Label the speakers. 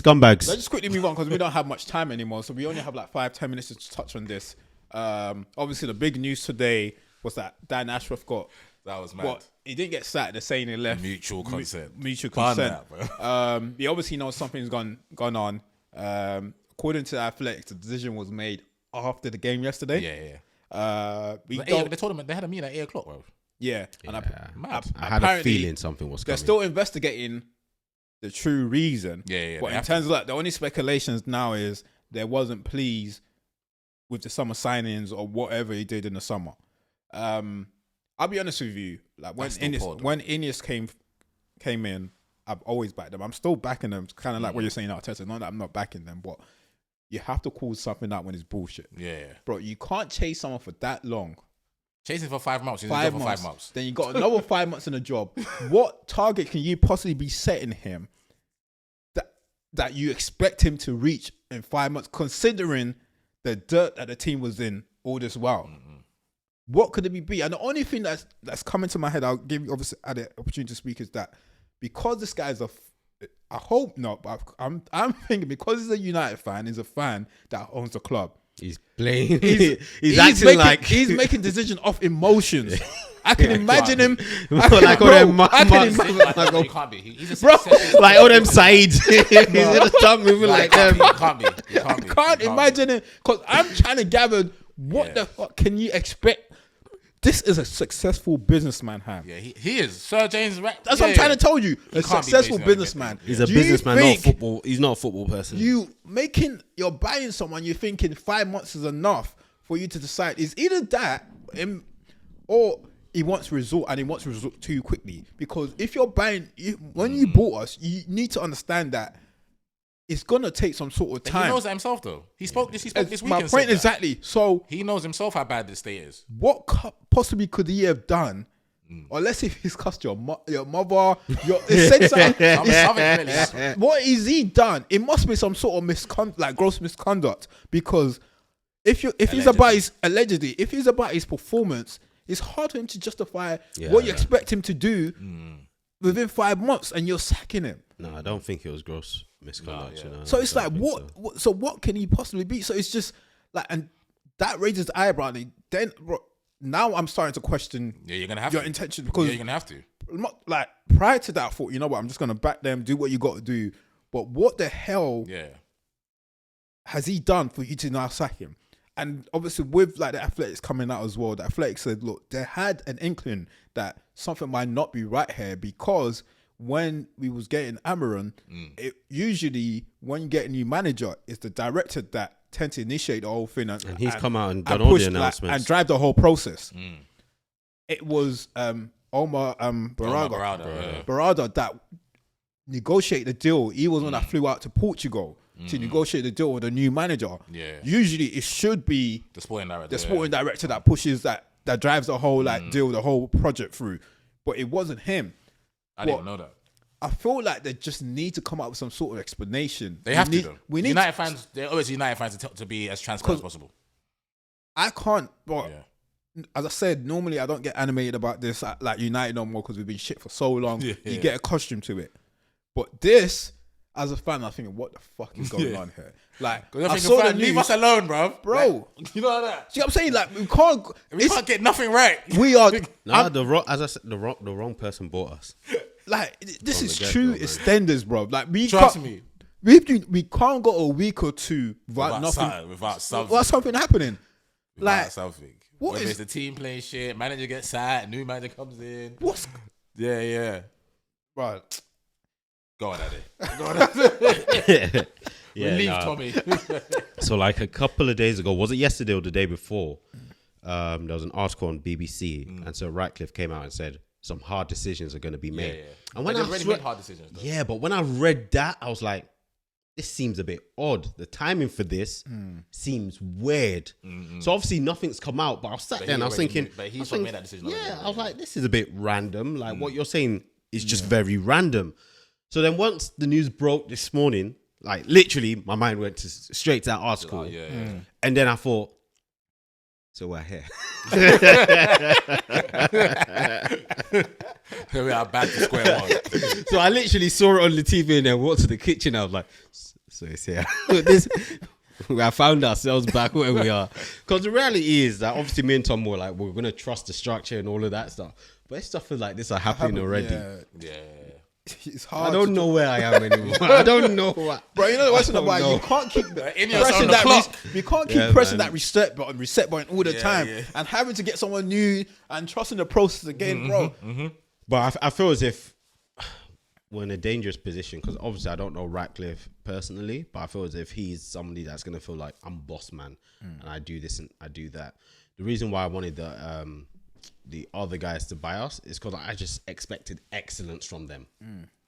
Speaker 1: scumbags.
Speaker 2: Let's just quickly move on because we don't have much time anymore. So we only have like 5-10 minutes to touch on this. Obviously, the big news today was that Dan Ashworth got.
Speaker 3: That was mad.
Speaker 2: He didn't get sacked. They're saying he left.
Speaker 3: Mutual consent.
Speaker 2: Mutual consent.
Speaker 3: That,
Speaker 2: he obviously knows something's gone on. According to the Athletics, the decision was made after the game yesterday.
Speaker 3: They told him they had a meeting at 8:00, bro.
Speaker 2: Yeah,
Speaker 1: and
Speaker 2: I
Speaker 1: had a feeling something was coming.
Speaker 2: They're still investigating the true reason.
Speaker 3: Yeah.
Speaker 2: But in terms of like, the only speculations now is they wasn't pleased with the summer signings or whatever he did in the summer. I'll be honest with you. Like when INEOS came in, I've always backed them. I'm still backing them. Kind of like what you're saying out of Tesla. Not that I'm not backing them, but you have to call something out when it's bullshit.
Speaker 3: Yeah.
Speaker 2: Bro, you can't chase someone for that long.
Speaker 3: Chasing for 5 months.
Speaker 2: 5 months. Then you got another 5 months in a job. What target can you possibly be setting him that you expect him to reach in 5 months, considering the dirt that the team was in all this while? What could it be? And the only thing that's coming to my head, I'll give you obviously the opportunity to speak, is that because this guy's I hope not, but I'm thinking because he's a United fan, he's a fan that owns the club.
Speaker 1: He's playing. He's acting like
Speaker 2: he's making decisions off emotions. I can imagine him
Speaker 1: like all them
Speaker 3: he can't be. He's a
Speaker 1: like all them sides. He's gonna start moving like them.
Speaker 3: He can't be.
Speaker 2: I can't imagine it because I'm trying to gather what the fuck can you expect. This is a successful businessman, Ham.
Speaker 3: Yeah, he is. Sir James.
Speaker 2: That's what I'm trying to tell you. A successful businessman.
Speaker 1: He's a businessman, not a football. He's not a football person.
Speaker 2: You're buying someone. You're thinking 5 months is enough for you to decide. Is either that, or he wants result and he wants result too quickly. Because if you're buying, when you bought us, you need to understand that it's gonna take some sort of time.
Speaker 3: He knows that himself, though. He spoke this week.
Speaker 2: My point exactly. So
Speaker 3: he knows himself how bad this state is.
Speaker 2: What possibly could he have done? Or let's say he's cussed your mother. What is he done? It must be some sort of gross misconduct. Because if he's about his performance, it's hard for him to justify what you expect him to do within 5 months, and you're sacking him.
Speaker 1: No, I don't think it was gross misconduct.
Speaker 2: So it's like what can he possibly be? So it's just like, and that raises the eyebrow. And then now I'm starting to question
Speaker 3: you're gonna have
Speaker 2: your intention, because
Speaker 3: you're gonna have to.
Speaker 2: Like prior to that, I thought, you know what, I'm just gonna back them, do what you got to do. But what the hell has he done for you to now sack him? And obviously with like the Athletics coming out as well, the Athletics said, look, they had an inkling that something might not be right here, because when we was getting Amaran, it usually when you get a new manager, it's the director that tend to initiate the whole thing, and
Speaker 1: he's come out and done all the announcements
Speaker 2: and drive the whole process. It was Omar Barada that negotiated the deal. He was one that flew out to Portugal to negotiate the deal with a new manager. Usually it should be
Speaker 3: the sporting director
Speaker 2: that pushes that drives the whole deal, the whole project through. But it wasn't him.
Speaker 3: I didn't know that.
Speaker 2: I feel like they just need to come up with some sort of explanation.
Speaker 3: They have to. We need United fans. They're always United fans to be as transparent as possible.
Speaker 2: I can't. But as I said, normally I don't get animated about this like United no more, because we've been shit for so long. You get accustomed to it. But this, as a fan, I'm thinking, what the fuck is going on here? Like, I saw the news,
Speaker 3: leave us alone, bro.
Speaker 2: Like,
Speaker 3: you know that.
Speaker 2: See what I'm saying? Like, we can't
Speaker 3: get nothing right.
Speaker 2: We are.
Speaker 1: As I said, the wrong person bought us.
Speaker 2: Like, this is true EastEnders, bro. Like,
Speaker 3: trust me.
Speaker 2: We can't go a week or two without something happening. Like
Speaker 3: something.
Speaker 2: What
Speaker 3: is the team playing shit? Manager gets sad. New manager comes in. Right. Go on, Eddie. Relieve Tommy.
Speaker 1: So like a couple of days ago, was it yesterday or the day before? There was an article on BBC, and so Ratcliffe came out and said some hard decisions are going to be made. And when
Speaker 3: I already made hard decisions, though.
Speaker 1: But when I read that, I was like, this seems a bit odd. The timing for this seems weird. So obviously nothing's come out, but I was sat there and I was thinking,
Speaker 3: but he's made that decision.
Speaker 1: I was like, this is a bit random. Like what you're saying is just very random. So then once the news broke this morning, like literally my mind went straight to that article. And then I thought, so we're here.
Speaker 3: We are back to square one.
Speaker 1: So I literally saw it on the TV and then walked to the kitchen. I was like, So it's here. This, I found ourselves back where we are. Because the reality is that obviously me and Tom were like, we're going to trust the structure and all of that stuff. But it's stuff like this are happening already.
Speaker 3: Yeah.
Speaker 2: It's hard.
Speaker 1: I don't know where I am anymore. I don't know what.
Speaker 2: Bro, you know what's the why you can't keep pressing that. You can't keep pressing that reset button all the time, and having to get someone new and trusting the process again, bro.
Speaker 1: But I feel as if we're in a dangerous position because obviously I don't know Ratcliffe personally, but I feel as if he's somebody that's gonna feel like I'm boss man and I do this and I do that. The reason why I wanted the other guys to buy us is because I just expected excellence from them.